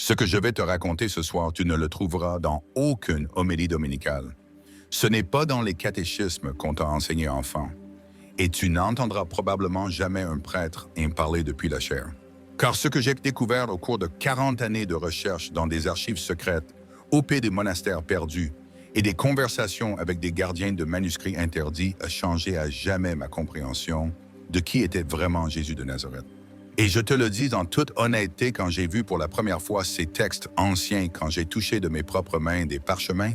Ce que je vais te raconter ce soir, tu ne le trouveras dans aucune homélie dominicale. Ce n'est pas dans les catéchismes qu'on t'a enseigné enfant. Et tu n'entendras probablement jamais un prêtre en parler depuis la chair. Car ce que j'ai découvert au cours de 40 années de recherche dans des archives secrètes, au pied des monastères perdus et des conversations avec des gardiens de manuscrits interdits a changé à jamais ma compréhension de qui était vraiment Jésus de Nazareth. Et je te le dis en toute honnêteté, quand j'ai vu pour la première fois ces textes anciens, quand j'ai touché de mes propres mains des parchemins,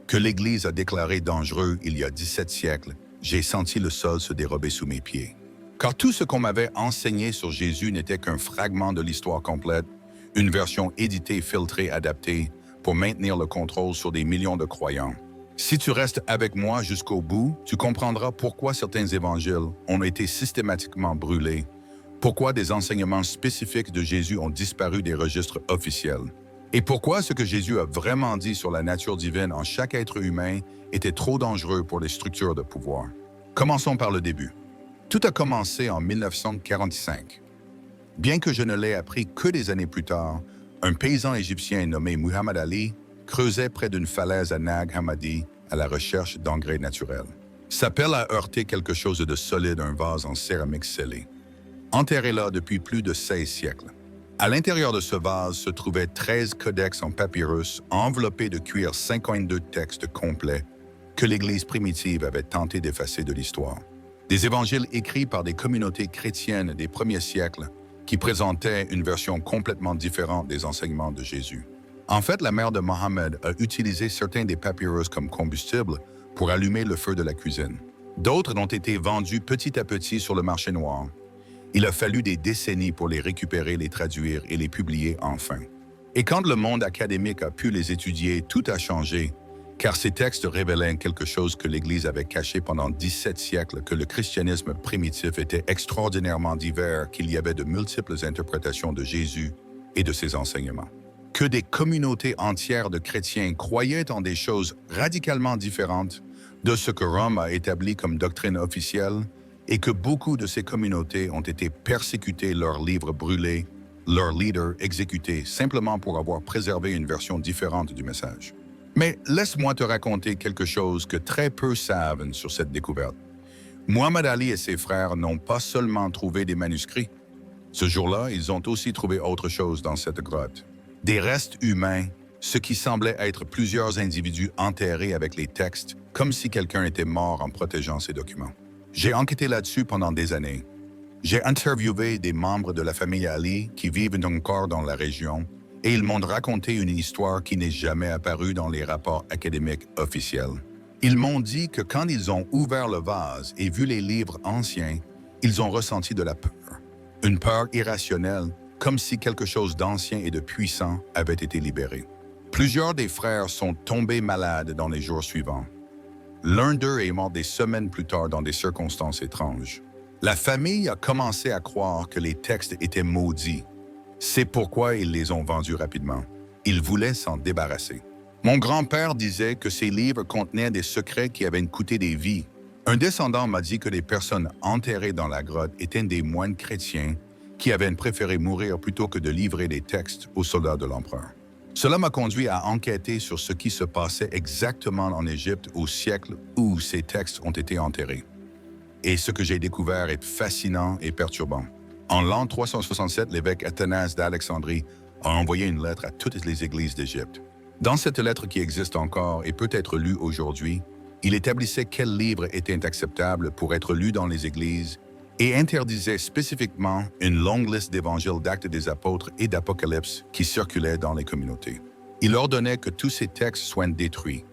que l'Église a déclaré dangereux il y a 17 siècles, j'ai senti le sol se dérober sous mes pieds. Car tout ce qu'on m'avait enseigné sur Jésus n'était qu'un fragment de l'histoire complète, une version éditée, filtrée, adaptée, pour maintenir le contrôle sur des millions de croyants. Si tu restes avec moi jusqu'au bout, tu comprendras pourquoi certains évangiles ont été systématiquement brûlés, pourquoi des enseignements spécifiques de Jésus ont disparu des registres officiels, et pourquoi ce que Jésus a vraiment dit sur la nature divine en chaque être humain était trop dangereux pour les structures de pouvoir. Commençons par le début. Tout a commencé en 1945. Bien que je ne l'ai appris que des années plus tard, un paysan égyptien nommé Muhammad Ali creusait près d'une falaise à Nag Hammadi à la recherche d'engrais naturels. Sa pelle a heurté quelque chose de solide, un vase en céramique scellé. Enterré là depuis plus de 16 siècles. À l'intérieur de ce vase se trouvaient 13 codex en papyrus enveloppés de cuir 52 textes complets que l'Église primitive avait tenté d'effacer de l'histoire. Des évangiles écrits par des communautés chrétiennes des premiers siècles qui présentaient une version complètement différente des enseignements de Jésus. En fait, la mère de Mohammed a utilisé certains des papyrus comme combustible pour allumer le feu de la cuisine. D'autres ont été vendus petit à petit sur le marché noir. Il a fallu des décennies pour les récupérer, les traduire et les publier enfin. Et quand le monde académique a pu les étudier, tout a changé, car ces textes révélaient quelque chose que l'Église avait caché pendant 17 siècles, que le christianisme primitif était extraordinairement divers, qu'il y avait de multiples interprétations de Jésus et de ses enseignements. Que des communautés entières de chrétiens croyaient en des choses radicalement différentes de ce que Rome a établi comme doctrine officielle, et que beaucoup de ces communautés ont été persécutées, leurs livres brûlés, leurs leaders exécutés, simplement pour avoir préservé une version différente du message. Mais laisse-moi te raconter quelque chose que très peu savent sur cette découverte. Muhammad Ali et ses frères n'ont pas seulement trouvé des manuscrits. Ce jour-là, ils ont aussi trouvé autre chose dans cette grotte. Des restes humains, ce qui semblait être plusieurs individus enterrés avec les textes, comme si quelqu'un était mort en protégeant ces documents. J'ai enquêté là-dessus pendant des années. J'ai interviewé des membres de la famille Ali qui vivent encore dans la région et ils m'ont raconté une histoire qui n'est jamais apparue dans les rapports académiques officiels. Ils m'ont dit que quand ils ont ouvert le vase et vu les livres anciens, ils ont ressenti de la peur. Une peur irrationnelle, comme si quelque chose d'ancien et de puissant avait été libéré. Plusieurs des frères sont tombés malades dans les jours suivants. L'un d'eux est mort des semaines plus tard dans des circonstances étranges. La famille a commencé à croire que les textes étaient maudits. C'est pourquoi ils les ont vendus rapidement. Ils voulaient s'en débarrasser. Mon grand-père disait que ces livres contenaient des secrets qui avaient coûté des vies. Un descendant m'a dit que les personnes enterrées dans la grotte étaient des moines chrétiens qui avaient préféré mourir plutôt que de livrer des textes aux soldats de l'empereur. Cela m'a conduit à enquêter sur ce qui se passait exactement en Égypte au siècle où ces textes ont été enterrés. Et ce que j'ai découvert est fascinant et perturbant. En l'an 367, l'évêque Athanase d'Alexandrie a envoyé une lettre à toutes les églises d'Égypte. Dans cette lettre qui existe encore et peut être lue aujourd'hui, il établissait quels livres étaient acceptables pour être lus dans les églises et interdisait spécifiquement une longue liste d'évangiles, d'actes des apôtres et d'Apocalypse qui circulaient dans les communautés. Il ordonnait que tous ces textes soient détruits.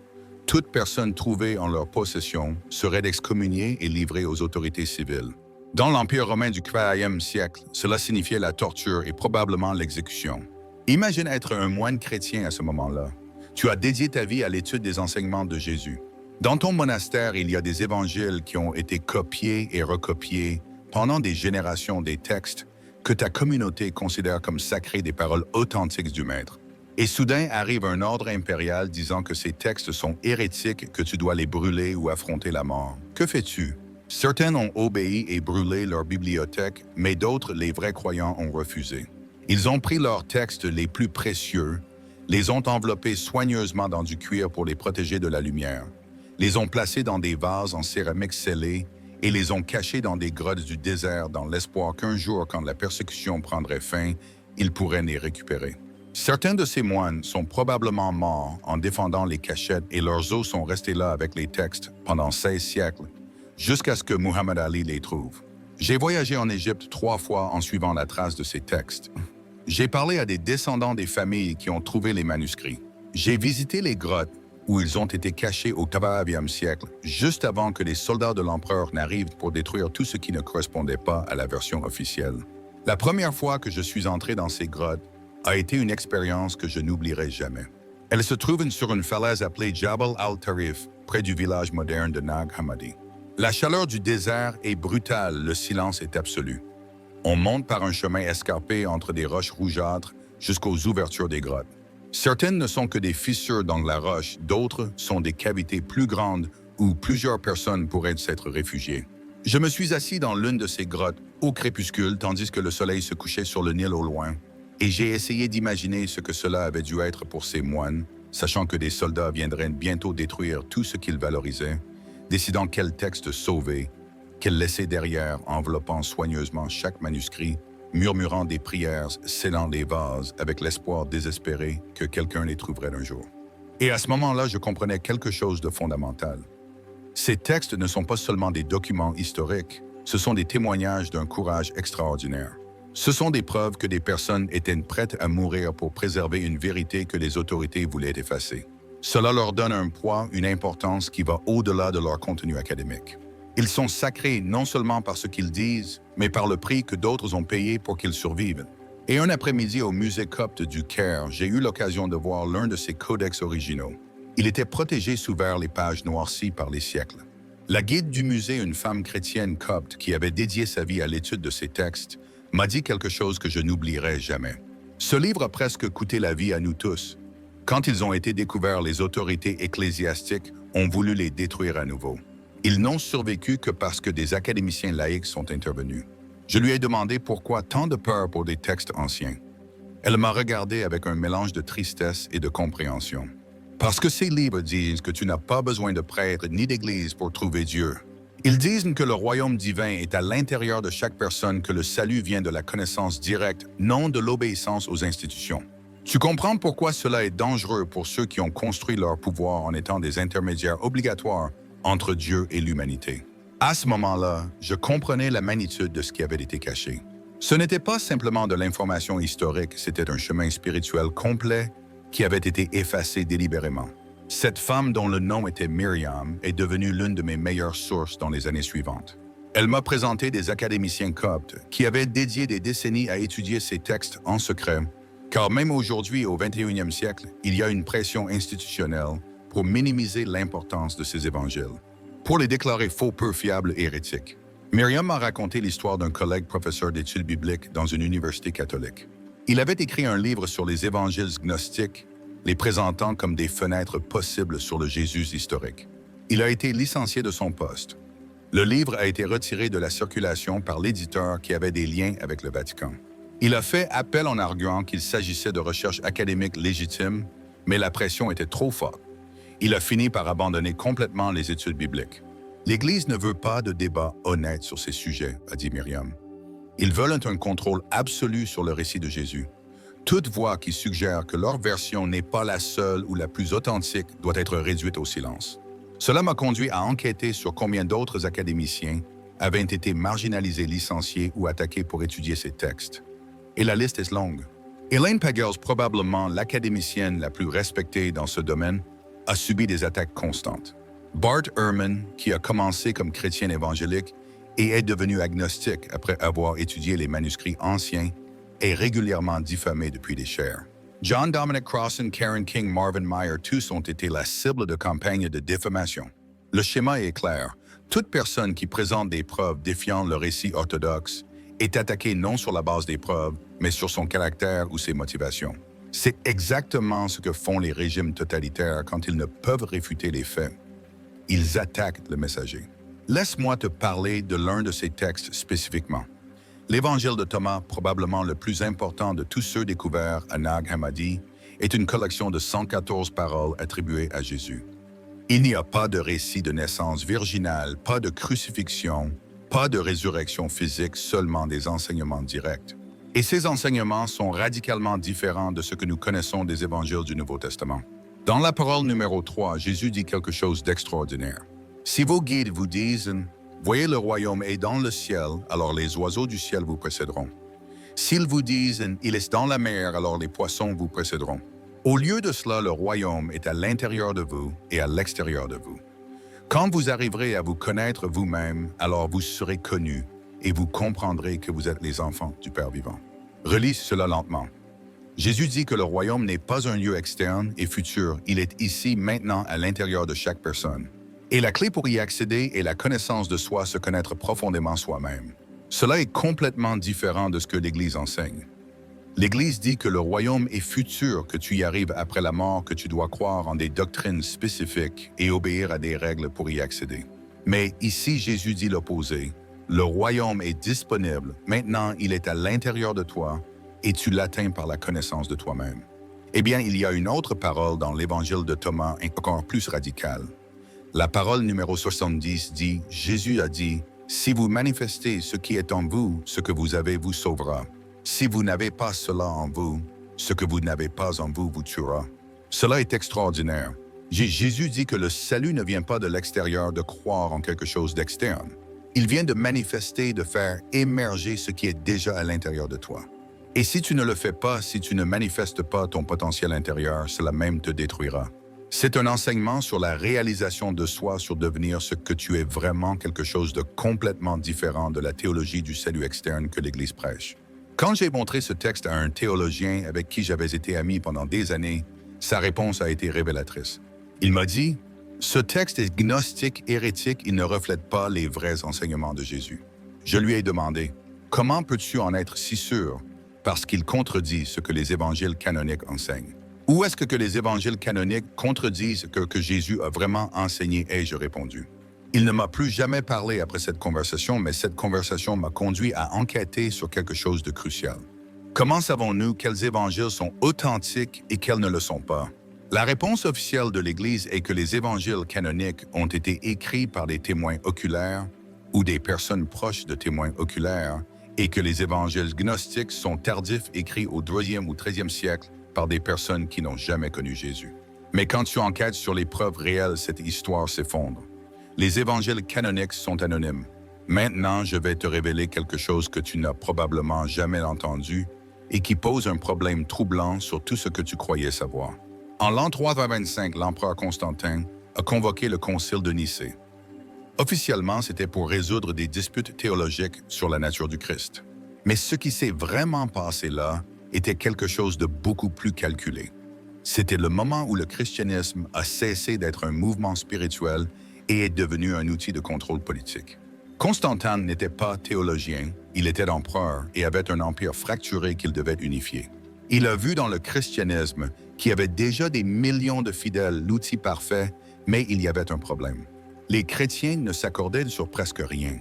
Toute personne trouvée en leur possession serait excommuniée et livrée aux autorités civiles. Dans l'Empire romain du IVe siècle, cela signifiait la torture et probablement l'exécution. Imagine être un moine chrétien à ce moment-là. Tu as dédié ta vie à l'étude des enseignements de Jésus. Dans ton monastère, il y a des évangiles qui ont été copiés et recopiés pendant des générations, des textes que ta communauté considère comme sacrés, des paroles authentiques du Maître. Et soudain arrive un ordre impérial disant que ces textes sont hérétiques, que tu dois les brûler ou affronter la mort. Que fais-tu? Certains ont obéi et brûlé leur bibliothèque, mais d'autres, les vrais croyants, ont refusé. Ils ont pris leurs textes les plus précieux, les ont enveloppés soigneusement dans du cuir pour les protéger de la lumière, les ont placés dans des vases en céramique scellée et les ont cachés dans des grottes du désert dans l'espoir qu'un jour, quand la persécution prendrait fin, ils pourraient les récupérer. Certains de ces moines sont probablement morts en défendant les cachettes et leurs os sont restés là avec les textes pendant 16 siècles, jusqu'à ce que Muhammad Ali les trouve. J'ai voyagé en Égypte 3 fois en suivant la trace de ces textes. J'ai parlé à des descendants des familles qui ont trouvé les manuscrits. J'ai visité les grottes où ils ont été cachés au 9e siècle, juste avant que les soldats de l'empereur n'arrivent pour détruire tout ce qui ne correspondait pas à la version officielle. La première fois que je suis entré dans ces grottes a été une expérience que je n'oublierai jamais. Elle se trouve sur une falaise appelée Jabal al-Tarif, près du village moderne de Nag Hammadi. La chaleur du désert est brutale, le silence est absolu. On monte par un chemin escarpé entre des roches rougeâtres jusqu'aux ouvertures des grottes. Certaines ne sont que des fissures dans la roche, d'autres sont des cavités plus grandes où plusieurs personnes pourraient s'être réfugiées. Je me suis assis dans l'une de ces grottes au crépuscule tandis que le soleil se couchait sur le Nil au loin, et j'ai essayé d'imaginer ce que cela avait dû être pour ces moines, sachant que des soldats viendraient bientôt détruire tout ce qu'ils valorisaient, décidant quel texte sauver, quel laisser derrière, enveloppant soigneusement chaque manuscrit, murmurant des prières, scellant les vases avec l'espoir désespéré que quelqu'un les trouverait un jour. Et à ce moment-là, je comprenais quelque chose de fondamental. Ces textes ne sont pas seulement des documents historiques, ce sont des témoignages d'un courage extraordinaire. Ce sont des preuves que des personnes étaient prêtes à mourir pour préserver une vérité que les autorités voulaient effacer. Cela leur donne un poids, une importance qui va au-delà de leur contenu académique. Ils sont sacrés non seulement par ce qu'ils disent, mais par le prix que d'autres ont payé pour qu'ils survivent. Et un après-midi au musée copte du Caire, j'ai eu l'occasion de voir l'un de ces codex originaux. Il était protégé sous verre les pages noircies par les siècles. La guide du musée, une femme chrétienne copte qui avait dédié sa vie à l'étude de ces textes, m'a dit quelque chose que je n'oublierai jamais. Ce livre a presque coûté la vie à nous tous. Quand ils ont été découverts, les autorités ecclésiastiques ont voulu les détruire à nouveau. Ils n'ont survécu que parce que des académiciens laïcs sont intervenus. Je lui ai demandé pourquoi tant de peur pour des textes anciens. Elle m'a regardé avec un mélange de tristesse et de compréhension. Parce que ces livres disent que tu n'as pas besoin de prêtre ni d'église pour trouver Dieu. Ils disent que le royaume divin est à l'intérieur de chaque personne, que le salut vient de la connaissance directe, non de l'obéissance aux institutions. Tu comprends pourquoi cela est dangereux pour ceux qui ont construit leur pouvoir en étant des intermédiaires obligatoires entre Dieu et l'humanité. À ce moment-là, je comprenais la magnitude de ce qui avait été caché. Ce n'était pas simplement de l'information historique, c'était un chemin spirituel complet qui avait été effacé délibérément. Cette femme dont le nom était Myriam est devenue l'une de mes meilleures sources dans les années suivantes. Elle m'a présenté des académiciens coptes qui avaient dédié des décennies à étudier ces textes en secret, car même aujourd'hui, au 21e siècle, il y a une pression institutionnelle pour minimiser l'importance de ces évangiles, pour les déclarer faux, peu fiables et hérétiques. Myriam m'a raconté l'histoire d'un collègue professeur d'études bibliques dans une université catholique. Il avait écrit un livre sur les évangiles gnostiques, les présentant comme des fenêtres possibles sur le Jésus historique. Il a été licencié de son poste. Le livre a été retiré de la circulation par l'éditeur qui avait des liens avec le Vatican. Il a fait appel en arguant qu'il s'agissait de recherches académiques légitimes, mais la pression était trop forte. Il a fini par abandonner complètement les études bibliques. L'Église ne veut pas de débat honnête sur ces sujets, a dit Myriam. Ils veulent un contrôle absolu sur le récit de Jésus. Toute voix qui suggère que leur version n'est pas la seule ou la plus authentique doit être réduite au silence. Cela m'a conduit à enquêter sur combien d'autres académiciens avaient été marginalisés, licenciés ou attaqués pour étudier ces textes. Et la liste est longue. Elaine Pagels, probablement l'académicienne la plus respectée dans ce domaine, a subi des attaques constantes. Bart Ehrman, qui a commencé comme chrétien évangélique et est devenu agnostique après avoir étudié les manuscrits anciens, est régulièrement diffamé depuis des chaires. John Dominic Crossan, Karen King, Marvin Meyer, tous ont été la cible de campagnes de diffamation. Le schéma est clair. Toute personne qui présente des preuves défiant le récit orthodoxe est attaquée non sur la base des preuves, mais sur son caractère ou ses motivations. C'est exactement ce que font les régimes totalitaires quand ils ne peuvent réfuter les faits. Ils attaquent le messager. Laisse-moi te parler de l'un de ces textes spécifiquement. L'évangile de Thomas, probablement le plus important de tous ceux découverts à Nag Hammadi, est une collection de 114 paroles attribuées à Jésus. Il n'y a pas de récit de naissance virginale, pas de crucifixion, pas de résurrection physique, seulement des enseignements directs. Et ces enseignements sont radicalement différents de ce que nous connaissons des évangiles du Nouveau Testament. Dans la parole numéro 3, Jésus dit quelque chose d'extraordinaire. Si vos guides vous disent « Voyez, le royaume est dans le ciel », alors les oiseaux du ciel vous précéderont. S'ils vous disent « Il est dans la mer », alors les poissons vous précéderont. Au lieu de cela, le royaume est à l'intérieur de vous et à l'extérieur de vous. Quand vous arriverez à vous connaître vous-même, alors vous serez connus et vous comprendrez que vous êtes les enfants du Père vivant. Relis cela lentement. Jésus dit que le royaume n'est pas un lieu externe et futur, il est ici, maintenant, à l'intérieur de chaque personne. Et la clé pour y accéder est la connaissance de soi, se connaître profondément soi-même. Cela est complètement différent de ce que l'Église enseigne. L'Église dit que le royaume est futur, que tu y arrives après la mort, que tu dois croire en des doctrines spécifiques et obéir à des règles pour y accéder. Mais ici, Jésus dit l'opposé. Le royaume est disponible, maintenant il est à l'intérieur de toi et tu l'atteins par la connaissance de toi-même. Eh bien, il y a une autre parole dans l'Évangile de Thomas encore plus radicale. La parole numéro 70 dit, Jésus a dit, « Si vous manifestez ce qui est en vous, ce que vous avez vous sauvera. Si vous n'avez pas cela en vous, ce que vous n'avez pas en vous vous tuera. » Cela est extraordinaire. Jésus dit que le salut ne vient pas de l'extérieur, de croire en quelque chose d'externe. Il vient de manifester, de faire émerger ce qui est déjà à l'intérieur de toi. Et si tu ne le fais pas, si tu ne manifestes pas ton potentiel intérieur, cela même te détruira. C'est un enseignement sur la réalisation de soi, sur devenir ce que tu es vraiment, quelque chose de complètement différent de la théologie du salut externe que l'Église prêche. Quand j'ai montré ce texte à un théologien avec qui j'avais été ami pendant des années, sa réponse a été révélatrice. Il m'a dit, « Ce texte est gnostique, hérétique, il ne reflète pas les vrais enseignements de Jésus. » Je lui ai demandé, « Comment peux-tu en être si sûr? Parce qu'il contredit ce que les évangiles canoniques enseignent. » Ou est-ce que les évangiles canoniques contredisent ce que Jésus a vraiment enseigné? Ai-je répondu. Il ne m'a plus jamais parlé après cette conversation, mais cette conversation m'a conduit à enquêter sur quelque chose de crucial. Comment savons-nous quels évangiles sont authentiques et quels ne le sont pas? La réponse officielle de l'Église est que les évangiles canoniques ont été écrits par des témoins oculaires ou des personnes proches de témoins oculaires et que les évangiles gnostiques sont tardifs, écrits au 2e ou 13e siècle par des personnes qui n'ont jamais connu Jésus. Mais quand tu enquêtes sur les preuves réelles, cette histoire s'effondre. Les évangiles canoniques sont anonymes. Maintenant, je vais te révéler quelque chose que tu n'as probablement jamais entendu et qui pose un problème troublant sur tout ce que tu croyais savoir. En l'an 325, l'empereur Constantin a convoqué le concile de Nicée. Officiellement, c'était pour résoudre des disputes théologiques sur la nature du Christ. Mais ce qui s'est vraiment passé là était quelque chose de beaucoup plus calculé. C'était le moment où le christianisme a cessé d'être un mouvement spirituel et est devenu un outil de contrôle politique. Constantin n'était pas théologien, il était empereur et avait un empire fracturé qu'il devait unifier. Il a vu dans le christianisme, qui avait déjà des millions de fidèles, l'outil parfait, mais il y avait un problème. Les chrétiens ne s'accordaient sur presque rien.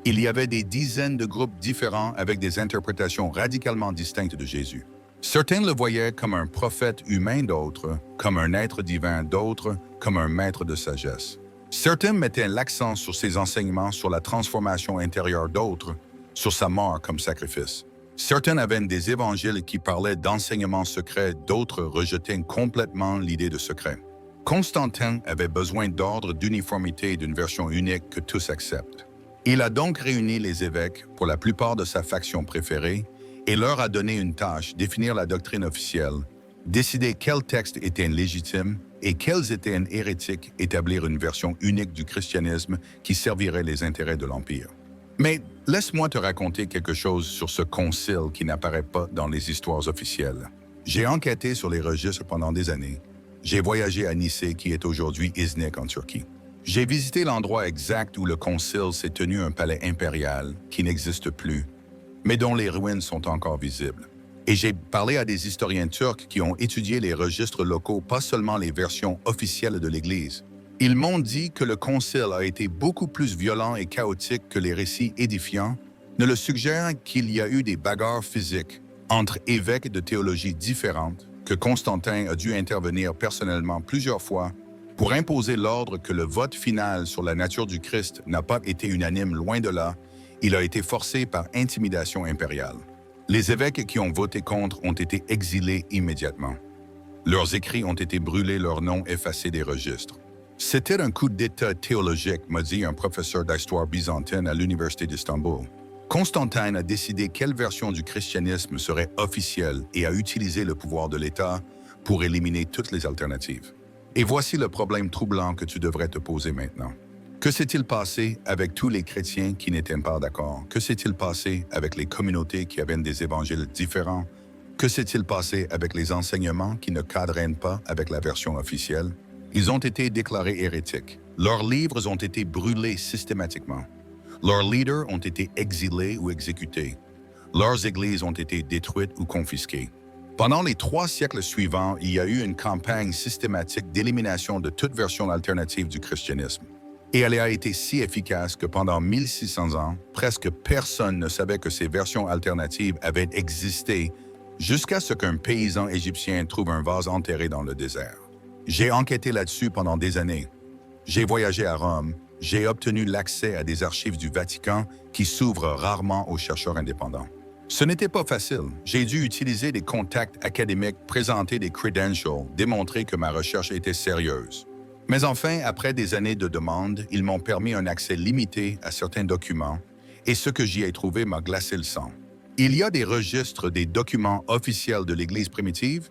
Il y avait des dizaines de groupes différents avec des interprétations radicalement distinctes de Jésus. Certains le voyaient comme un prophète humain, d'autres comme un être divin, d'autres comme un maître de sagesse. Certains mettaient l'accent sur ses enseignements sur la transformation intérieure, d'autres sur sa mort comme sacrifice. Certains avaient des évangiles qui parlaient d'enseignements secrets, d'autres rejetaient complètement l'idée de secret. Constantin avait besoin d'ordre, d'uniformité et d'une version unique que tous acceptent. Il a donc réuni les évêques, pour la plupart de sa faction préférée, et leur a donné une tâche, définir la doctrine officielle, décider quels textes étaient légitimes et quels étaient hérétiques, établir une version unique du christianisme qui servirait les intérêts de l'Empire. Mais laisse-moi te raconter quelque chose sur ce concile qui n'apparaît pas dans les histoires officielles. J'ai enquêté sur les registres pendant des années. J'ai voyagé à Nicée, qui est aujourd'hui Iznik en Turquie. J'ai visité l'endroit exact où le concile s'est tenu, un palais impérial qui n'existe plus, mais dont les ruines sont encore visibles. Et j'ai parlé à des historiens turcs qui ont étudié les registres locaux, pas seulement les versions officielles de l'Église. Ils m'ont dit que le concile a été beaucoup plus violent et chaotique que les récits édifiants ne le suggère qu'il y a eu des bagarres physiques entre évêques de théologie différentes, que Constantin a dû intervenir personnellement plusieurs fois pour imposer l'ordre que le vote final sur la nature du Christ n'a pas été unanime, loin de là, il a été forcé par intimidation impériale. Les évêques qui ont voté contre ont été exilés immédiatement. Leurs écrits ont été brûlés, leurs noms effacés des registres. C'était un coup d'état théologique, m'a dit un professeur d'histoire byzantine à l'Université d'Istanbul. Constantin a décidé quelle version du christianisme serait officielle et a utilisé le pouvoir de l'État pour éliminer toutes les alternatives. Et voici le problème troublant que tu devrais te poser maintenant. Que s'est-il passé avec tous les chrétiens qui n'étaient pas d'accord? Que s'est-il passé avec les communautés qui avaient des évangiles différents? Que s'est-il passé avec les enseignements qui ne cadraient pas avec la version officielle? Ils ont été déclarés hérétiques. Leurs livres ont été brûlés systématiquement. Leurs leaders ont été exilés ou exécutés. Leurs églises ont été détruites ou confisquées. Pendant les 3 siècles suivants, il y a eu une campagne systématique d'élimination de toute version alternative du christianisme. Et elle a été si efficace que pendant 1600 ans, presque personne ne savait que ces versions alternatives avaient existé jusqu'à ce qu'un paysan égyptien trouve un vase enterré dans le désert. J'ai enquêté là-dessus pendant des années. J'ai voyagé à Rome. J'ai obtenu l'accès à des archives du Vatican qui s'ouvrent rarement aux chercheurs indépendants. Ce n'était pas facile. J'ai dû utiliser des contacts académiques, présenter des credentials, démontrer que ma recherche était sérieuse. Mais enfin, après des années de demandes, ils m'ont permis un accès limité à certains documents, et ce que j'y ai trouvé m'a glacé le sang. Il y a des registres des documents officiels de l'Église primitive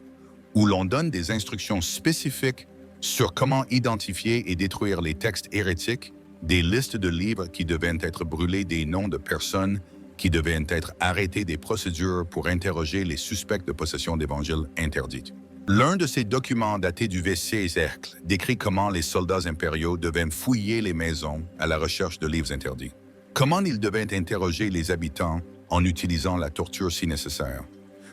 où l'on donne des instructions spécifiques sur comment identifier et détruire les textes hérétiques, des listes de livres qui devaient être brûlés, des noms de personnes qui devaient être arrêtées, des procédures pour interroger les suspects de possession d'évangiles interdits. L'un de ces documents daté du VC siècle décrit comment les soldats impériaux devaient fouiller les maisons à la recherche de livres interdits. Comment ils devaient interroger les habitants en utilisant la torture si nécessaire.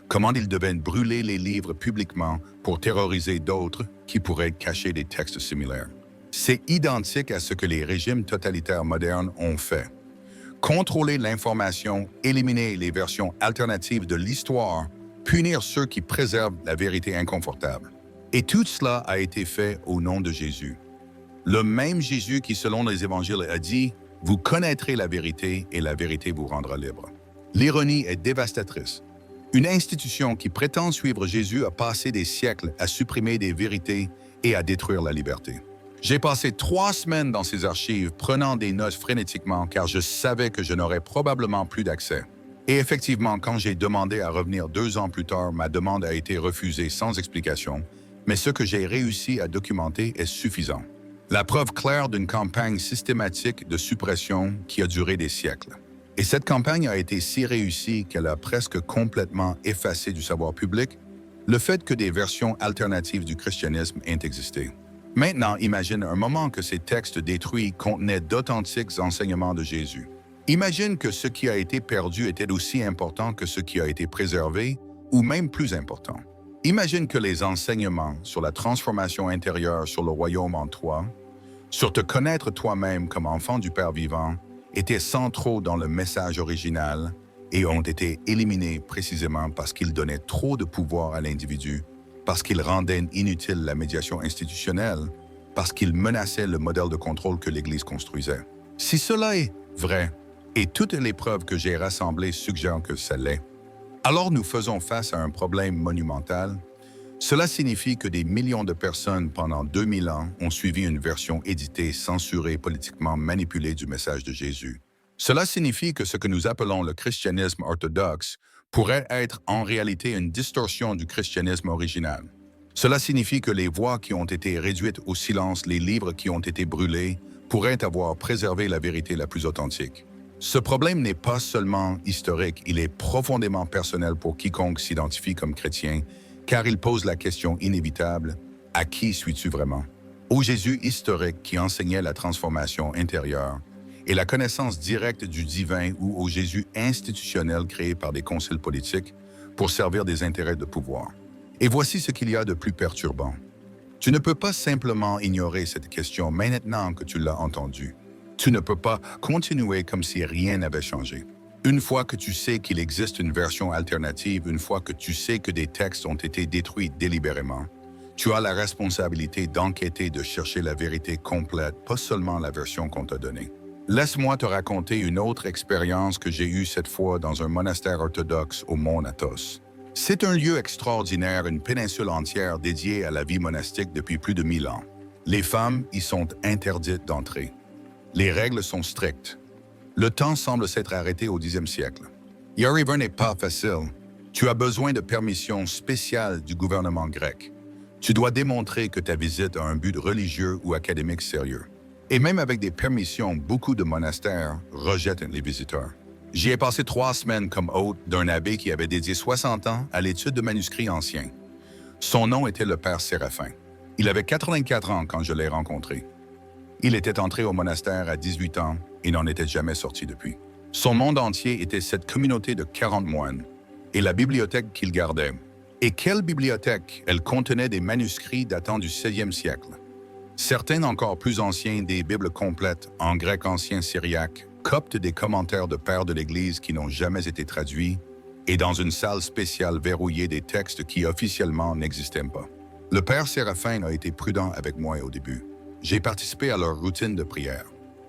Comment ils devaient brûler les livres publiquement pour terroriser d'autres qui pourraient cacher des textes similaires. C'est identique à ce que les régimes totalitaires modernes ont fait. Contrôler l'information, éliminer les versions alternatives de l'histoire, punir ceux qui préservent la vérité inconfortable. Et tout cela a été fait au nom de Jésus. Le même Jésus qui, selon les évangiles, a dit « Vous connaîtrez la vérité et la vérité vous rendra libre ». L'ironie est dévastatrice. Une institution qui prétend suivre Jésus a passé des siècles à supprimer des vérités et à détruire la liberté. J'ai passé 3 semaines dans ces archives prenant des notes frénétiquement car je savais que je n'aurais probablement plus d'accès. Et effectivement, quand j'ai demandé à revenir 2 ans plus tard, ma demande a été refusée sans explication, mais ce que j'ai réussi à documenter est suffisant. La preuve claire d'une campagne systématique de suppression qui a duré des siècles. Et cette campagne a été si réussie qu'elle a presque complètement effacé du savoir public le fait que des versions alternatives du christianisme aient existé. Maintenant, imagine un moment que ces textes détruits contenaient d'authentiques enseignements de Jésus. Imagine que ce qui a été perdu était aussi important que ce qui a été préservé, ou même plus important. Imagine que les enseignements sur la transformation intérieure sur le royaume en toi, sur te connaître toi-même comme enfant du Père vivant, étaient centraux dans le message original et ont été éliminés précisément parce qu'ils donnaient trop de pouvoir à l'individu, parce qu'ils rendaient inutile la médiation institutionnelle, parce qu'ils menaçaient le modèle de contrôle que l'Église construisait. Si cela est vrai, et toutes les preuves que j'ai rassemblées suggèrent que ça l'est, alors nous faisons face à un problème monumental. Cela signifie que des millions de personnes pendant 2000 ans ont suivi une version éditée, censurée, politiquement manipulée du message de Jésus. Cela signifie que ce que nous appelons le christianisme orthodoxe pourrait être en réalité une distorsion du christianisme original. Cela signifie que les voix qui ont été réduites au silence, les livres qui ont été brûlés, pourraient avoir préservé la vérité la plus authentique. Ce problème n'est pas seulement historique, il est profondément personnel pour quiconque s'identifie comme chrétien, car il pose la question inévitable, à qui suis-tu vraiment? Au Jésus historique qui enseignait la transformation intérieure et la connaissance directe du divin ou au Jésus institutionnel créé par des conciles politiques pour servir des intérêts de pouvoir. Et voici ce qu'il y a de plus perturbant. Tu ne peux pas simplement ignorer cette question maintenant que tu l'as entendue. Tu ne peux pas continuer comme si rien n'avait changé. Une fois que tu sais qu'il existe une version alternative, une fois que tu sais que des textes ont été détruits délibérément, tu as la responsabilité d'enquêter, de chercher la vérité complète, pas seulement la version qu'on t'a donnée. Laisse-moi te raconter une autre expérience que j'ai eue cette fois dans un monastère orthodoxe au mont Athos. C'est un lieu extraordinaire, une péninsule entière dédiée à la vie monastique depuis plus de 1000 ans. Les femmes y sont interdites d'entrer. Les règles sont strictes. Le temps semble s'être arrêté au Xe siècle. Y arriver n'est pas facile. Tu as besoin de permission spéciale du gouvernement grec. Tu dois démontrer que ta visite a un but religieux ou académique sérieux. Et même avec des permissions, beaucoup de monastères rejettent les visiteurs. J'y ai passé 3 semaines comme hôte d'un abbé qui avait dédié 60 ans à l'étude de manuscrits anciens. Son nom était le père Séraphin. Il avait 84 ans quand je l'ai rencontré. Il était entré au monastère à 18 ans et n'en était jamais sorti depuis. Son monde entier était cette communauté de 40 moines et la bibliothèque qu'il gardait. Et quelle bibliothèque! Elle contenait des manuscrits datant du 16e siècle. Certains encore plus anciens, des Bibles complètes en grec ancien syriaque, coptent des commentaires de pères de l'Église qui n'ont jamais été traduits, et dans une salle spéciale verrouillée des textes qui officiellement n'existaient pas. Le père Séraphin a été prudent avec moi au début. J'ai participé à leur routine de prière.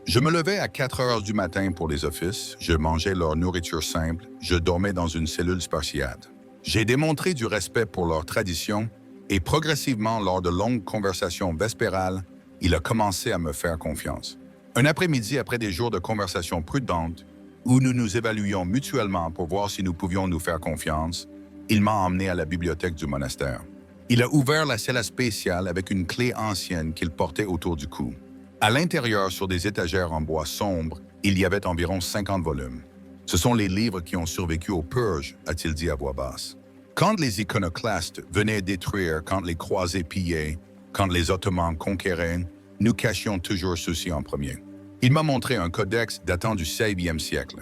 Je me levais à 4 heures du matin pour les offices, je mangeais leur nourriture simple, je dormais dans une cellule spartiate. J'ai démontré du respect pour leurs traditions et progressivement, lors de longues conversations vespérales, il a commencé à me faire confiance. Un après-midi, après des jours de conversations prudentes, où nous nous évaluions mutuellement pour voir si nous pouvions nous faire confiance, il m'a emmené à la bibliothèque du monastère. Il a ouvert la cella spéciale avec une clé ancienne qu'il portait autour du cou. À l'intérieur, sur des étagères en bois sombre, il y avait environ 50 volumes. Ce sont les livres qui ont survécu aux purges, a-t-il dit à voix basse. Quand les iconoclastes venaient détruire, quand les croisés pillaient, quand les Ottomans conquéraient, nous cachions toujours ceci en premier. Il m'a montré un codex datant du 16e siècle.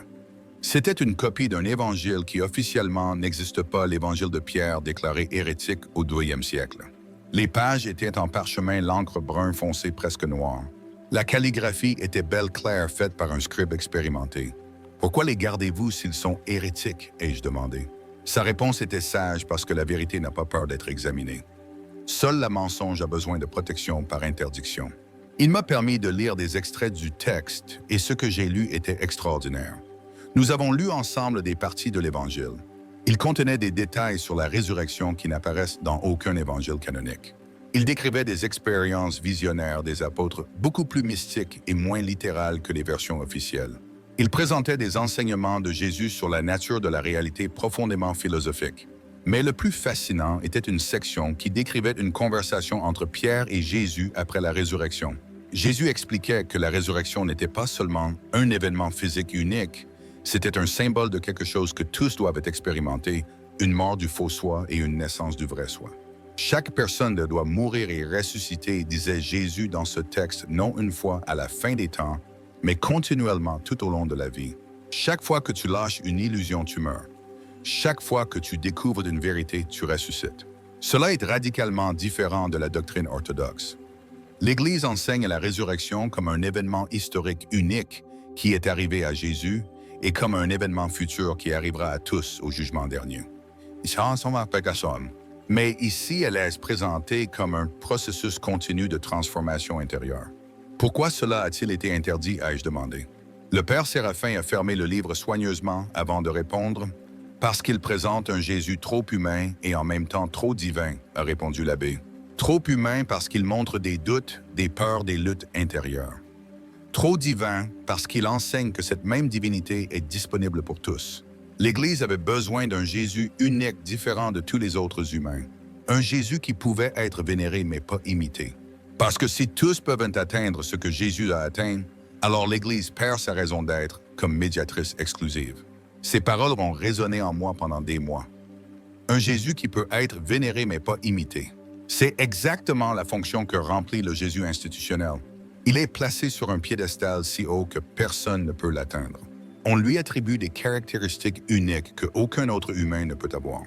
C'était une copie d'un évangile qui officiellement n'existe pas, l'évangile de Pierre déclaré hérétique au 2e siècle. Les pages étaient en parchemin, l'encre brun foncé presque noire. La calligraphie était belle claire faite par un scribe expérimenté. Pourquoi les gardez-vous s'ils sont hérétiques, ai-je demandé. Sa réponse était sage parce que la vérité n'a pas peur d'être examinée. Seul le mensonge a besoin de protection par interdiction. Il m'a permis de lire des extraits du texte et ce que j'ai lu était extraordinaire. Nous avons lu ensemble des parties de l'Évangile. Il contenait des détails sur la résurrection qui n'apparaissent dans aucun évangile canonique. Il décrivait des expériences visionnaires des apôtres beaucoup plus mystiques et moins littérales que les versions officielles. Il présentait des enseignements de Jésus sur la nature de la réalité profondément philosophique. Mais le plus fascinant était une section qui décrivait une conversation entre Pierre et Jésus après la résurrection. Jésus expliquait que la résurrection n'était pas seulement un événement physique unique, c'était un symbole de quelque chose que tous doivent expérimenter, une mort du faux soi et une naissance du vrai soi. Chaque personne doit mourir et ressusciter, disait Jésus dans ce texte, non une fois à la fin des temps, mais continuellement tout au long de la vie. Chaque fois que tu lâches une illusion, tu meurs. Chaque fois que tu découvres une vérité, tu ressuscites. Cela est radicalement différent de la doctrine orthodoxe. L'Église enseigne la résurrection comme un événement historique unique qui est arrivé à Jésus et comme un événement futur qui arrivera à tous au jugement dernier. Mais ici, elle est présentée comme un processus continu de transformation intérieure. Pourquoi cela a-t-il été interdit, ai-je demandé. Le père Séraphin a fermé le livre soigneusement avant de répondre. Parce qu'il présente un Jésus trop humain et en même temps trop divin, a répondu l'abbé. Trop humain parce qu'il montre des doutes, des peurs, des luttes intérieures. Trop divin parce qu'il enseigne que cette même divinité est disponible pour tous. L'Église avait besoin d'un Jésus unique, différent de tous les autres humains. Un Jésus qui pouvait être vénéré mais pas imité. Parce que si tous peuvent atteindre ce que Jésus a atteint, alors l'Église perd sa raison d'être comme médiatrice exclusive. Ces paroles ont résonné en moi pendant des mois. Un Jésus qui peut être vénéré mais pas imité. C'est exactement la fonction que remplit le Jésus institutionnel. Il est placé sur un piédestal si haut que personne ne peut l'atteindre. On lui attribue des caractéristiques uniques qu'aucun autre humain ne peut avoir.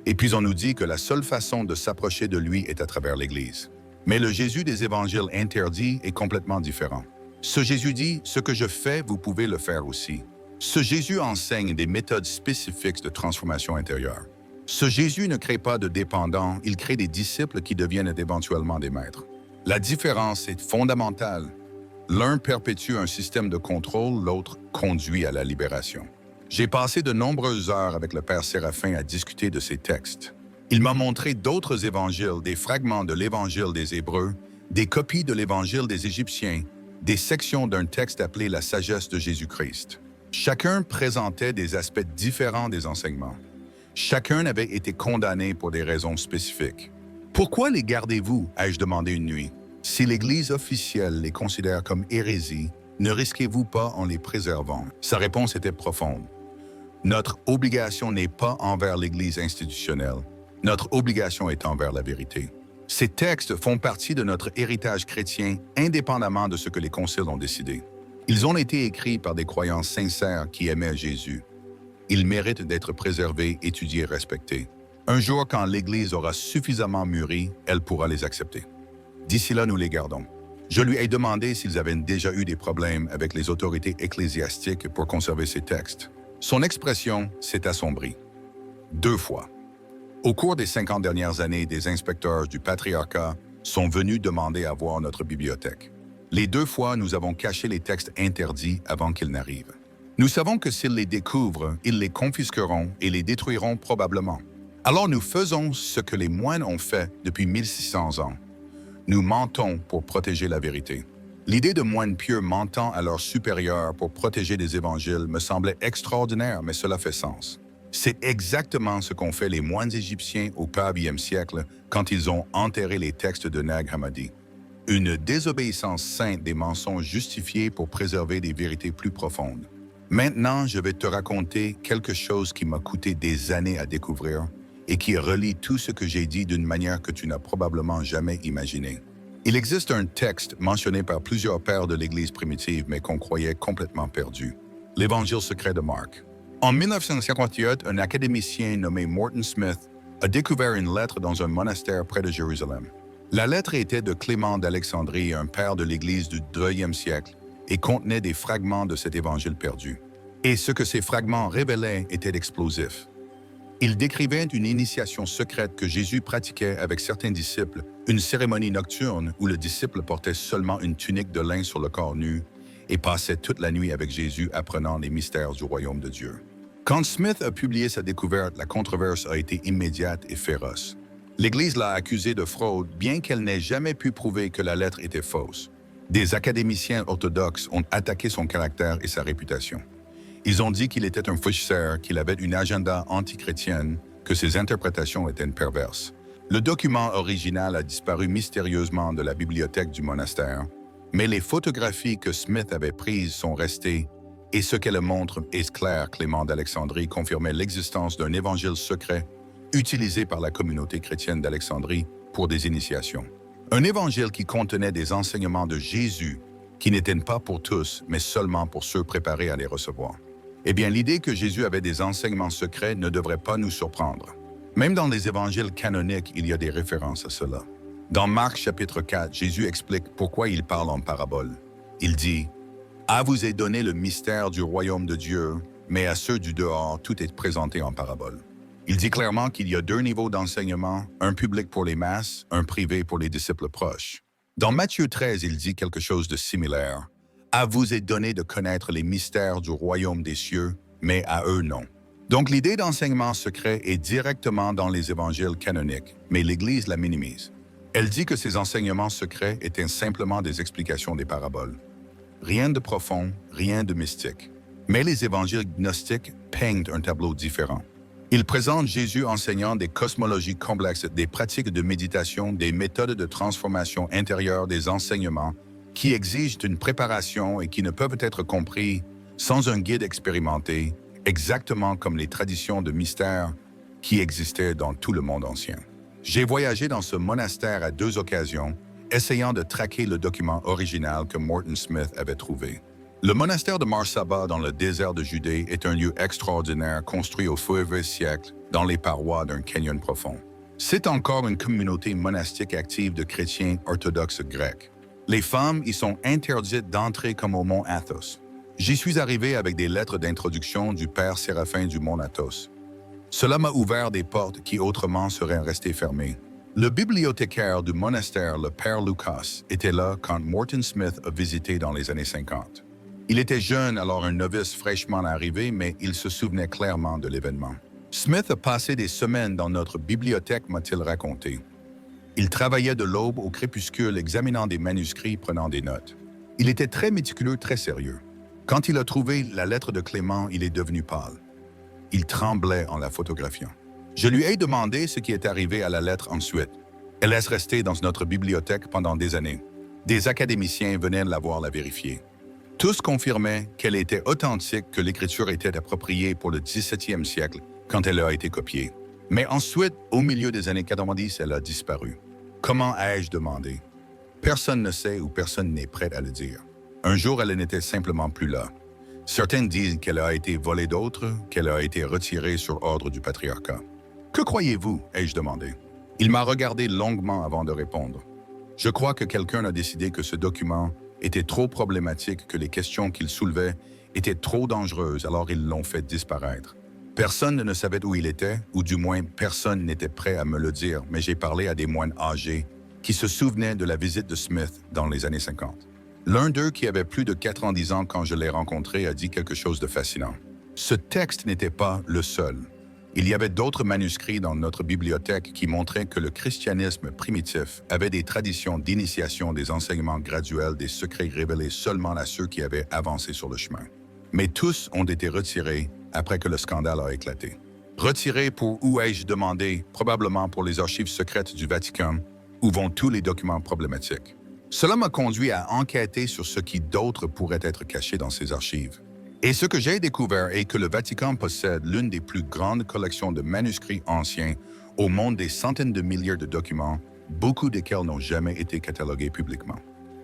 Et puis on nous dit que la seule façon de s'approcher de lui est à travers l'Église. Mais le Jésus des évangiles interdits est complètement différent. Ce Jésus dit « Ce que je fais, vous pouvez le faire aussi. Ce Jésus enseigne des méthodes spécifiques de transformation intérieure. Ce Jésus ne crée pas de dépendants, il crée des disciples qui deviennent éventuellement des maîtres. La différence est fondamentale. L'un perpétue un système de contrôle, l'autre conduit à la libération. J'ai passé de nombreuses heures avec le Père Séraphin à discuter de ces textes. Il m'a montré d'autres évangiles, des fragments de l'Évangile des Hébreux, des copies de l'Évangile des Égyptiens, des sections d'un texte appelé la sagesse de Jésus-Christ. Chacun présentait des aspects différents des enseignements. Chacun avait été condamné pour des raisons spécifiques. Pourquoi les gardez-vous, ai-je demandé une nuit? Si l'Église officielle les considère comme hérésie, ne risquez-vous pas en les préservant? Sa réponse était profonde. Notre obligation n'est pas envers l'Église institutionnelle. Notre obligation est envers la vérité. Ces textes font partie de notre héritage chrétien indépendamment de ce que les conciles ont décidé. Ils ont été écrits par des croyants sincères qui aimaient Jésus. Ils méritent d'être préservés, étudiés, respectés. Un jour, quand l'Église aura suffisamment mûri, elle pourra les accepter. D'ici là, nous les gardons. Je lui ai demandé s'ils avaient déjà eu des problèmes avec les autorités ecclésiastiques pour conserver ces textes. Son expression s'est assombrie. 2 fois. Au cours des 50 dernières années, des inspecteurs du patriarcat sont venus demander à voir notre bibliothèque. Les 2 fois, nous avons caché les textes interdits avant qu'ils n'arrivent. Nous savons que s'ils les découvrent, ils les confisqueront et les détruiront probablement. Alors nous faisons ce que les moines ont fait depuis 1600 ans. Nous mentons pour protéger la vérité. L'idée de moines pieux mentant à leurs supérieurs pour protéger des évangiles me semblait extraordinaire, mais cela fait sens. C'est exactement ce qu'ont fait les moines égyptiens au 4e siècle quand ils ont enterré les textes de Nag Hammadi. Une désobéissance sainte des mensonges justifiés pour préserver des vérités plus profondes. Maintenant, je vais te raconter quelque chose qui m'a coûté des années à découvrir et qui relie tout ce que j'ai dit d'une manière que tu n'as probablement jamais imaginée. Il existe un texte mentionné par plusieurs pères de l'Église primitive mais qu'on croyait complètement perdu. L'Évangile secret de Marc. En 1958, un académicien nommé Morton Smith a découvert une lettre dans un monastère près de Jérusalem. La lettre était de Clément d'Alexandrie, un père de l'Église du 2e siècle, et contenait des fragments de cet évangile perdu. Et ce que ces fragments révélaient était explosif. Il décrivait une initiation secrète que Jésus pratiquait avec certains disciples, une cérémonie nocturne où le disciple portait seulement une tunique de lin sur le corps nu et passait toute la nuit avec Jésus apprenant les mystères du royaume de Dieu. Quand Smith a publié sa découverte, la controverse a été immédiate et féroce. L'Église l'a accusé de fraude, bien qu'elle n'ait jamais pu prouver que la lettre était fausse. Des académiciens orthodoxes ont attaqué son caractère et sa réputation. Ils ont dit qu'il était un faussaire, qu'il avait une agenda antichrétienne, que ses interprétations étaient perverses. Le document original a disparu mystérieusement de la bibliothèque du monastère, mais les photographies que Smith avait prises sont restées, et ce qu'elles montrent est clair. Clément d'Alexandrie confirmait l'existence d'un évangile secret utilisé par la communauté chrétienne d'Alexandrie pour des initiations. Un évangile qui contenait des enseignements de Jésus qui n'étaient pas pour tous, mais seulement pour ceux préparés à les recevoir. Eh bien, l'idée que Jésus avait des enseignements secrets ne devrait pas nous surprendre. Même dans les évangiles canoniques, il y a des références à cela. Dans Marc chapitre 4, Jésus explique pourquoi il parle en parabole. Il dit « À vous est donné le mystère du royaume de Dieu, mais à ceux du dehors, tout est présenté en parabole. » Il dit clairement qu'il y a 2 niveaux d'enseignement, un public pour les masses, un privé pour les disciples proches. Dans Matthieu 13, il dit quelque chose de similaire. « À vous est donné de connaître les mystères du royaume des cieux, mais à eux non. » Donc l'idée d'enseignement secret est directement dans les évangiles canoniques, mais l'Église la minimise. Elle dit que ces enseignements secrets étaient simplement des explications des paraboles. Rien de profond, rien de mystique. Mais les évangiles gnostiques peignent un tableau différent. Ils présentent Jésus enseignant des cosmologies complexes, des pratiques de méditation, des méthodes de transformation intérieure des enseignements qui exigent une préparation et qui ne peuvent être compris sans un guide expérimenté, exactement comme les traditions de mystère qui existaient dans tout le monde ancien. J'ai voyagé dans ce monastère à 2 occasions, essayant de traquer le document original que Morton Smith avait trouvé. Le monastère de Marsaba dans le désert de Judée est un lieu extraordinaire construit au 9e siècle dans les parois d'un canyon profond. C'est encore une communauté monastique active de chrétiens orthodoxes grecs. Les femmes y sont interdites d'entrer comme au mont Athos. J'y suis arrivé avec des lettres d'introduction du père Séraphin du Mont Athos. Cela m'a ouvert des portes qui autrement seraient restées fermées. Le bibliothécaire du monastère, le père Lucas, était là quand Morton Smith a visité dans les années 50. Il était jeune, alors un novice fraîchement arrivé, mais il se souvenait clairement de l'événement. Smith a passé des semaines dans notre bibliothèque, m'a-t-il raconté. Il travaillait de l'aube au crépuscule, examinant des manuscrits, prenant des notes. Il était très méticuleux, très sérieux. Quand il a trouvé la lettre de Clément, il est devenu pâle. Il tremblait en la photographiant. Je lui ai demandé ce qui est arrivé à la lettre ensuite. Elle laisse rester dans notre bibliothèque pendant des années. Des académiciens venaient la voir la vérifier. Tous confirmaient qu'elle était authentique, que l'écriture était appropriée pour le 17e siècle quand elle a été copiée. Mais ensuite, au milieu des années 90, elle a disparu. Comment ai-je demandé? Personne ne sait ou personne n'est prêt à le dire. Un jour, elle n'était simplement plus là. Certains disent qu'elle a été volée, d'autres qu'elle a été retirée sur ordre du patriarcat. Que croyez-vous? Ai-je demandé. Il m'a regardé longuement avant de répondre. Je crois que quelqu'un a décidé que ce document était trop problématique, que les questions qu'il soulevait étaient trop dangereuses, alors ils l'ont fait disparaître. Personne ne savait où il était, ou du moins personne n'était prêt à me le dire, mais j'ai parlé à des moines âgés qui se souvenaient de la visite de Smith dans les années 50. L'un d'eux, qui avait plus de 90 ans quand je l'ai rencontré, a dit quelque chose de fascinant. Ce texte n'était pas le seul. Il y avait d'autres manuscrits dans notre bibliothèque qui montraient que le christianisme primitif avait des traditions d'initiation des enseignements graduels, des secrets révélés seulement à ceux qui avaient avancé sur le chemin. Mais tous ont été retirés après que le scandale a éclaté. Retirés pour, où ai-je demandé, probablement pour les archives secrètes du Vatican, où vont tous les documents problématiques. Cela m'a conduit à enquêter sur ce qui d'autre pourrait être caché dans ces archives. Et ce que j'ai découvert est que le Vatican possède l'une des plus grandes collections de manuscrits anciens au monde, des centaines de milliers de documents, beaucoup desquels n'ont jamais été catalogués publiquement.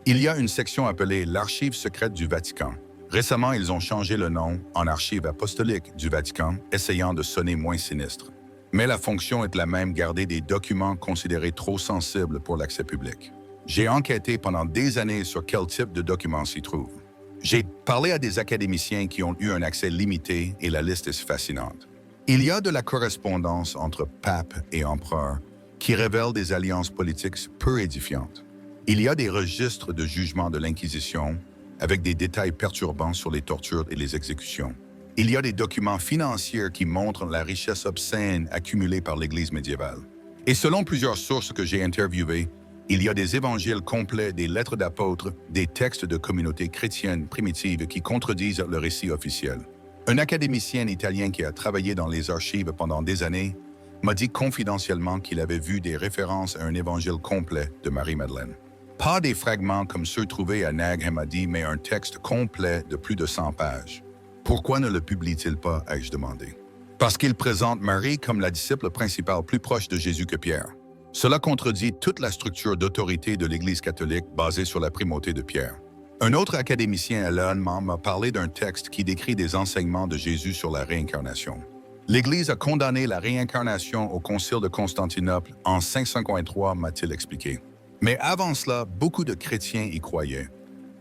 Il y a une section appelée l'Archive secrète du Vatican. Récemment, ils ont changé le nom en Archive apostolique du Vatican, essayant de sonner moins sinistre. Mais la fonction est la même, garder des documents considérés trop sensibles pour l'accès public. J'ai enquêté pendant des années sur quel type de documents s'y trouvent. J'ai parlé à des académiciens qui ont eu un accès limité et la liste est fascinante. Il y a de la correspondance entre pape et empereur qui révèle des alliances politiques peu édifiantes. Il y a des registres de jugement de l'Inquisition avec des détails perturbants sur les tortures et les exécutions. Il y a des documents financiers qui montrent la richesse obscène accumulée par l'Église médiévale. Et selon plusieurs sources que j'ai interviewées, il y a des évangiles complets, des lettres d'apôtres, des textes de communautés chrétiennes primitives qui contredisent le récit officiel. Un académicien italien qui a travaillé dans les archives pendant des années m'a dit confidentiellement qu'il avait vu des références à un évangile complet de Marie-Madeleine. Pas des fragments comme ceux trouvés à Nag Hammadi, mais un texte complet de plus de 100 pages. Pourquoi ne le publie-t-il pas, ai-je demandé. Parce qu'il présente Marie comme la disciple principale plus proche de Jésus que Pierre. Cela contredit toute la structure d'autorité de l'Église catholique basée sur la primauté de Pierre. Un autre académicien allemand m'a parlé d'un texte qui décrit des enseignements de Jésus sur la réincarnation. L'Église a condamné la réincarnation au Concile de Constantinople en 553, m'a-t-il expliqué. Mais avant cela, beaucoup de chrétiens y croyaient.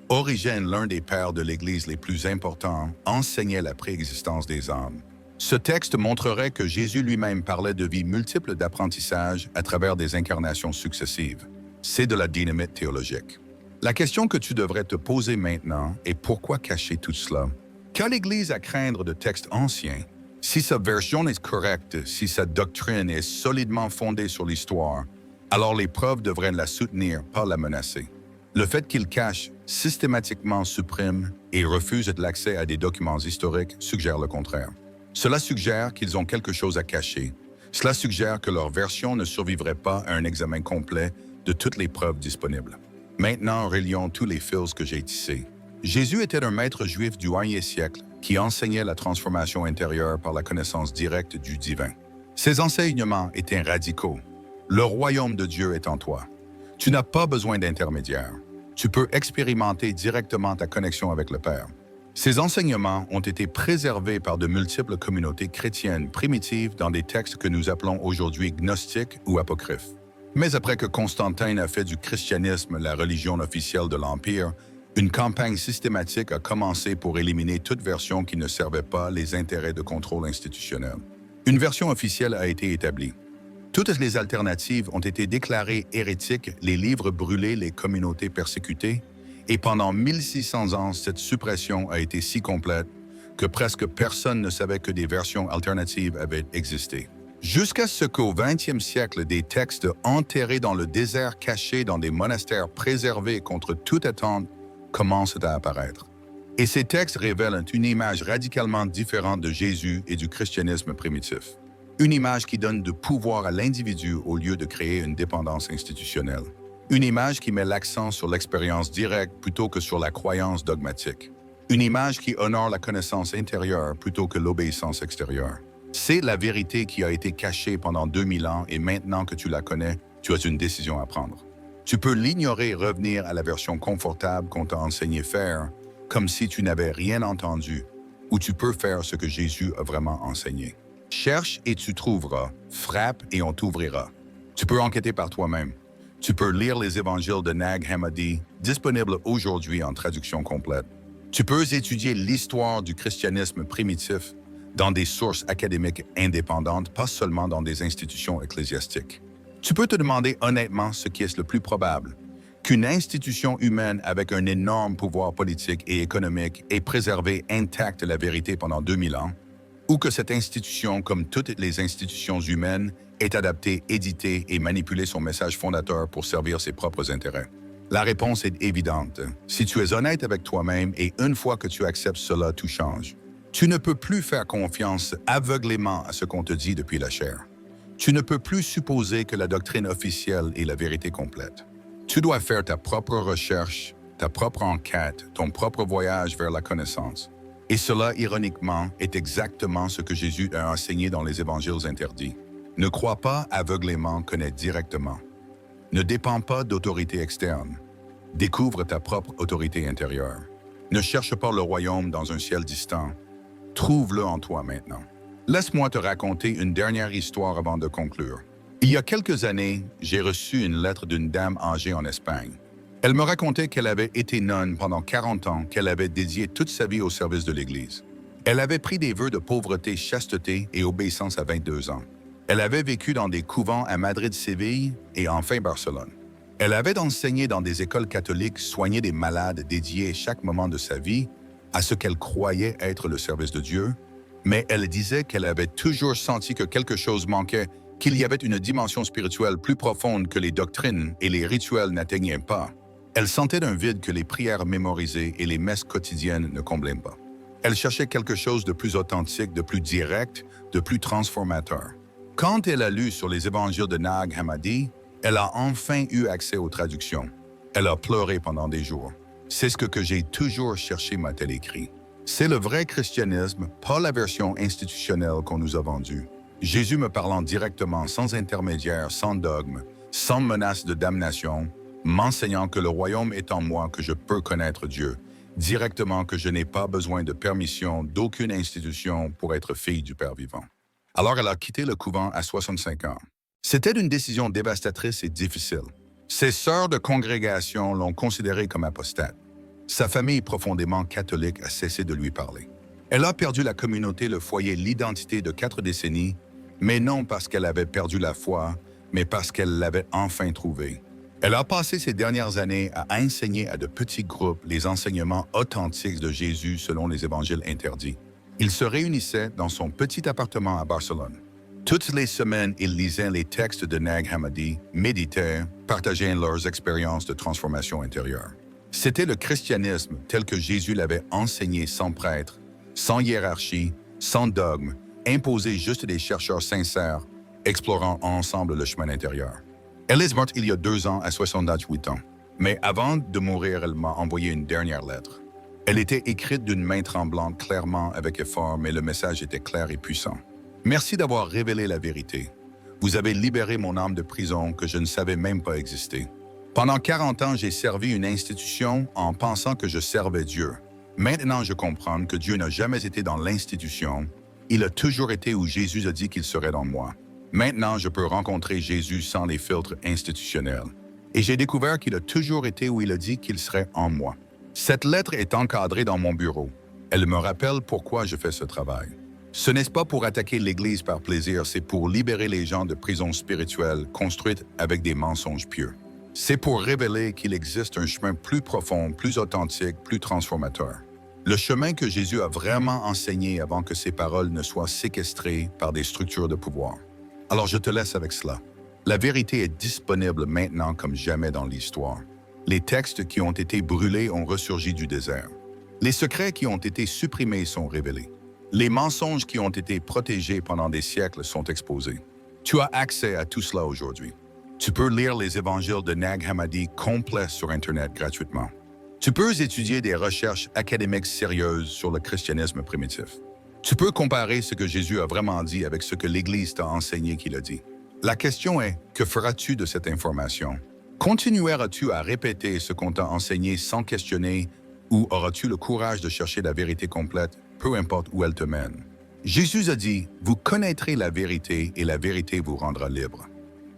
Origène, l'un des pères de l'Église les plus importants, enseignait la préexistence des âmes. Ce texte montrerait que Jésus lui-même parlait de vies multiples d'apprentissage à travers des incarnations successives. C'est de la dynamite théologique. La question que tu devrais te poser maintenant est pourquoi cacher tout cela? Qu'a l'Église à craindre de textes anciens? Si sa version est correcte, si sa doctrine est solidement fondée sur l'histoire, alors les preuves devraient la soutenir, pas la menacer. Le fait qu'ils cachent, systématiquement suppriment et refusent l'accès à des documents historiques suggère le contraire. Cela suggère qu'ils ont quelque chose à cacher. Cela suggère que leur version ne survivrait pas à un examen complet de toutes les preuves disponibles. Maintenant, relions tous les fils que j'ai tissés. Jésus était un maître juif du 1er siècle qui enseignait la transformation intérieure par la connaissance directe du divin. Ses enseignements étaient radicaux. Le royaume de Dieu est en toi. Tu n'as pas besoin d'intermédiaire. Tu peux expérimenter directement ta connexion avec le Père. Ces enseignements ont été préservés par de multiples communautés chrétiennes primitives dans des textes que nous appelons aujourd'hui gnostiques ou apocryphes. Mais après que Constantin a fait du christianisme la religion officielle de l'Empire, Une campagne systématique a commencé pour éliminer toute version qui ne servait pas les intérêts de contrôle institutionnel. Une version officielle a été établie. Toutes les alternatives ont été déclarées hérétiques, les livres brûlés, les communautés persécutées, et pendant 1600 ans, cette suppression a été si complète que presque personne ne savait que des versions alternatives avaient existé. Jusqu'à ce qu'au 20e siècle, des textes enterrés dans le désert, cachés dans des monastères préservés contre toute attente, commencent à apparaître. Et ces textes révèlent une image radicalement différente de Jésus et du christianisme primitif. Une image qui donne du pouvoir à l'individu au lieu de créer une dépendance institutionnelle. Une image qui met l'accent sur l'expérience directe plutôt que sur la croyance dogmatique. Une image qui honore la connaissance intérieure plutôt que l'obéissance extérieure. C'est la vérité qui a été cachée pendant 2000 ans et maintenant que tu la connais, tu as une décision à prendre. Tu peux l'ignorer et revenir à la version confortable qu'on t'a enseigné faire, comme si tu n'avais rien entendu, ou tu peux faire ce que Jésus a vraiment enseigné. Cherche et tu trouveras, frappe et on t'ouvrira. Tu peux enquêter par toi-même. Tu peux lire les évangiles de Nag Hammadi, disponibles aujourd'hui en traduction complète. Tu peux étudier l'histoire du christianisme primitif dans des sources académiques indépendantes, pas seulement dans des institutions ecclésiastiques. Tu peux te demander honnêtement ce qui est le plus probable, qu'une institution humaine avec un énorme pouvoir politique et économique ait préservé intacte la vérité pendant 2000 ans, ou que cette institution, comme toutes les institutions humaines, ait adapté, édité et manipulé son message fondateur pour servir ses propres intérêts. La réponse est évidente. Si tu es honnête avec toi-même et une fois que tu acceptes cela, tout change. Tu ne peux plus faire confiance aveuglément à ce qu'on te dit depuis la chair. Tu ne peux plus supposer que la doctrine officielle est la vérité complète. Tu dois faire ta propre recherche, ta propre enquête, ton propre voyage vers la connaissance. Et cela, ironiquement, est exactement ce que Jésus a enseigné dans les évangiles interdits. Ne crois pas aveuglément, connais directement. Ne dépends pas d'autorité externe. Découvre ta propre autorité intérieure. Ne cherche pas le royaume dans un ciel distant. Trouve-le en toi maintenant. Laisse-moi te raconter une dernière histoire avant de conclure. Il y a quelques années, j'ai reçu une lettre d'une dame âgée en Espagne. Elle me racontait qu'elle avait été nonne pendant 40 ans, qu'elle avait dédié toute sa vie au service de l'Église. Elle avait pris des vœux de pauvreté, chasteté et obéissance à 22 ans. Elle avait vécu dans des couvents à Madrid, Séville et enfin Barcelone. Elle avait enseigné dans des écoles catholiques, soigné des malades, dédié chaque moment de sa vie à ce qu'elle croyait être le service de Dieu, mais elle disait qu'elle avait toujours senti que quelque chose manquait, qu'il y avait une dimension spirituelle plus profonde que les doctrines et les rituels n'atteignaient pas. Elle sentait un vide que les prières mémorisées et les messes quotidiennes ne comblaient pas. Elle cherchait quelque chose de plus authentique, de plus direct, de plus transformateur. Quand elle a lu sur les évangiles de Nag Hammadi, elle a enfin eu accès aux traductions. Elle a pleuré pendant des jours. C'est ce que j'ai toujours cherché, m'a-t-elle écrit. C'est le vrai christianisme, pas la version institutionnelle qu'on nous a vendue. Jésus me parlant directement, sans intermédiaire, sans dogme, sans menace de damnation, m'enseignant que le royaume est en moi, que je peux connaître Dieu, directement que je n'ai pas besoin de permission d'aucune institution pour être fille du Père vivant. Alors elle a quitté le couvent à 65 ans. C'était une décision dévastatrice et difficile. Ses sœurs de congrégation l'ont considérée comme apostate. Sa famille profondément catholique a cessé de lui parler. Elle a perdu la communauté, le foyer, l'identité de 4 décennies, mais non parce qu'elle avait perdu la foi, mais parce qu'elle l'avait enfin trouvée. Elle a passé ces dernières années à enseigner à de petits groupes les enseignements authentiques de Jésus selon les évangiles interdits. Ils se réunissaient dans son petit appartement à Barcelone. Toutes les semaines, ils lisaient les textes de Nag Hammadi, méditaient, partageaient leurs expériences de transformation intérieure. C'était le christianisme tel que Jésus l'avait enseigné sans prêtre, sans hiérarchie, sans dogme, imposé juste des chercheurs sincères, explorant ensemble le chemin intérieur. Elle est morte il y a 2 ans à 68 ans, mais avant de mourir, elle m'a envoyé une dernière lettre. Elle était écrite d'une main tremblante, clairement avec effort, mais le message était clair et puissant. Merci d'avoir révélé la vérité. Vous avez libéré mon âme de prison que je ne savais même pas exister. Pendant 40 ans, j'ai servi une institution en pensant que je servais Dieu. Maintenant, je comprends que Dieu n'a jamais été dans l'institution. Il a toujours été où Jésus a dit qu'il serait dans moi. Maintenant, je peux rencontrer Jésus sans les filtres institutionnels. Et j'ai découvert qu'il a toujours été où il a dit qu'il serait en moi. Cette lettre est encadrée dans mon bureau. Elle me rappelle pourquoi je fais ce travail. Ce n'est pas pour attaquer l'Église par plaisir, c'est pour libérer les gens de prisons spirituelles construites avec des mensonges pieux. C'est pour révéler qu'il existe un chemin plus profond, plus authentique, plus transformateur. Le chemin que Jésus a vraiment enseigné avant que ses paroles ne soient séquestrées par des structures de pouvoir. Alors je te laisse avec cela. La vérité est disponible maintenant comme jamais dans l'histoire. Les textes qui ont été brûlés ont ressurgi du désert. Les secrets qui ont été supprimés sont révélés. Les mensonges qui ont été protégés pendant des siècles sont exposés. Tu as accès à tout cela aujourd'hui. Tu peux lire les évangiles de Nag Hammadi complets sur Internet gratuitement. Tu peux étudier des recherches académiques sérieuses sur le christianisme primitif. Tu peux comparer ce que Jésus a vraiment dit avec ce que l'Église t'a enseigné qu'il a dit. La question est, que feras-tu de cette information? Continueras-tu à répéter ce qu'on t'a enseigné sans questionner ou auras-tu le courage de chercher la vérité complète, peu importe où elle te mène? Jésus a dit, « Vous connaîtrez la vérité et la vérité vous rendra libre. »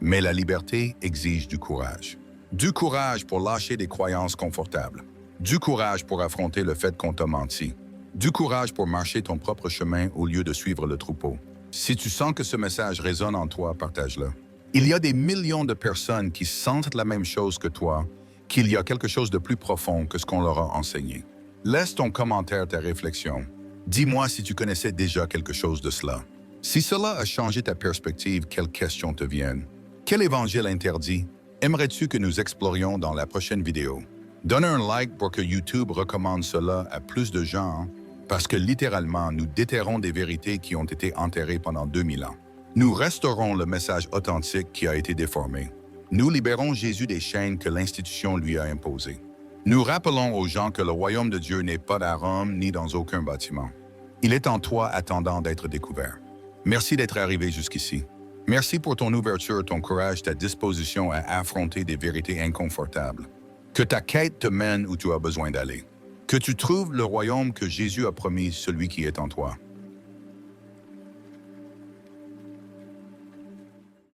Mais la liberté exige du courage. Du courage pour lâcher des croyances confortables. Du courage pour affronter le fait qu'on t'a menti. Du courage pour marcher ton propre chemin au lieu de suivre le troupeau. Si tu sens que ce message résonne en toi, partage-le. Il y a des millions de personnes qui sentent la même chose que toi, qu'il y a quelque chose de plus profond que ce qu'on leur a enseigné. Laisse ton commentaire, ta réflexion. Dis-moi si tu connaissais déjà quelque chose de cela. Si cela a changé ta perspective, quelles questions te viennent? Quel évangile interdit aimerais-tu que nous explorions dans la prochaine vidéo? Donne un like pour que YouTube recommande cela à plus de gens, parce que littéralement, nous déterrons des vérités qui ont été enterrées pendant 2000 ans. Nous restaurons le message authentique qui a été déformé. Nous libérons Jésus des chaînes que l'institution lui a imposées. Nous rappelons aux gens que le royaume de Dieu n'est pas à Rome ni dans aucun bâtiment. Il est en toi attendant d'être découvert. Merci d'être arrivé jusqu'ici. Merci pour ton ouverture, ton courage, ta disposition à affronter des vérités inconfortables. Que ta quête te mène où tu as besoin d'aller. Que tu trouves le royaume que Jésus a promis, celui qui est en toi.